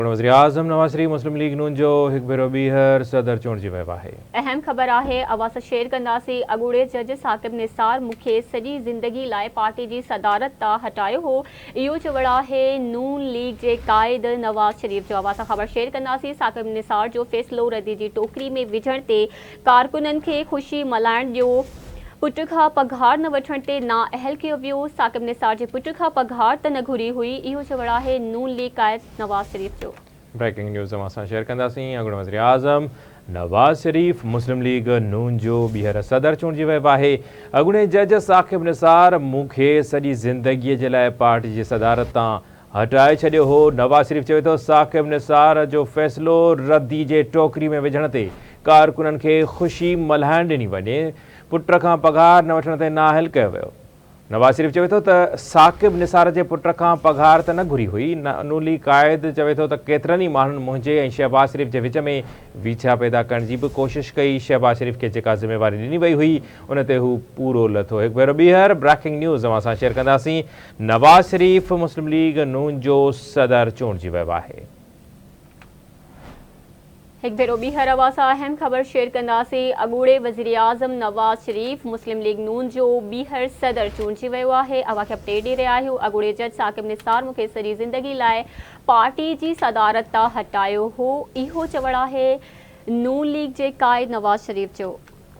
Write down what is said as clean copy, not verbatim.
वज़ीर आज़म नवाज़ शरीफ़ मुस्लिम लीग नून जो हिकु भेरो ॿीहर सदर चूंडिजी वियो आहे। अहम ख़बर आहे आवाज़ शेयर कंदासीं। अॻूणे जज साकिब निसार मूंखे सॼी ज़िंदगी लाइ पार्टी जी सदारत तां हटायो हो, इहो चवणु आहे नून लीग जे क़ाइद नवाज़ शरीफ़ जो। आवाज़ ख़बर शेयर कंदासीं। साकिब निसार जो फ़ैसिलो रद्दी जी टोकरी में विझण ते कारकुननि खे ख़ुशी मल्हाइण ॾियो। पुट खां पघार न वठण ते नाअहल कयो वियो। साकिब निसार जे पुट खां पघार त न घुरी हुई, इहो चवणु आहे नून लीग क़ाइद नवाज़ शरीफ़ जो। ब्रेकिंग न्यूज़ असां शेयर कंदासीं। अॻूणे वज़ीर आज़म नवाज़ शरीफ़ मुस्लिम लीग नून जो ॿीहर सदर चूंडिजी वियो आहे। अॻूणे जज साकिब निसार मूंखे सॼी ज़िंदगीअ जे लाइ पार्टी जी सदारत तां हटाए छॾियो हो। नवाज़ शरीफ़ चवे थो साकिब निसार जो फ़ैसिलो रद्दी जे टोकरी में विझण ते कारकुननि खे ख़ुशी मल्हाइण ॾिनी वञे। पुट खां पघार न वठण ते नाअहल कयो वियो। नवाज़ शरीफ़ चवे थो त साकिब निसार जे पुट खां पघार त न घुरी हुई। नून लीग क़ाइद चवे थो त केतिरनि ई माण्हुनि मुंहिंजे ऐं शहबाज़ शरीफ़ जे विच में विछा पैदा करण जी बि कोशिशि कई। शहबाज़ शरीफ़ खे जेका ज़िम्मेवारी ॾिनी वई हुई उन ते हू पूरो लथो। हिकु भेरो ॿीहर ब्रेकिंग न्यूज़ असां शेयर कंदासीं। नवाज़ शरीफ़ मुस्लिम लीग नून जो सदर चूंडिजी वियो आहे। हिकु भेरो ॿीहर आवाज़ अहम ख़बर शेयर कंदासीं। अॻूणे वज़ीर आज़म नवाज़ शरीफ़ मुस्लिम लीग नून जो ॿीहर सदर चूंडिजी वियो आहे। अवां खे अपडेट ॾेई रहिया आहियूं। अॻूणे जज साकिब निसार मूंखे सॼी ज़िंदगी लाइ पार्टी जी सदारत तां हटायो हो, इहो चवणु आहे नून लीग जे क़ाइद नवाज़ शरीफ़ जो।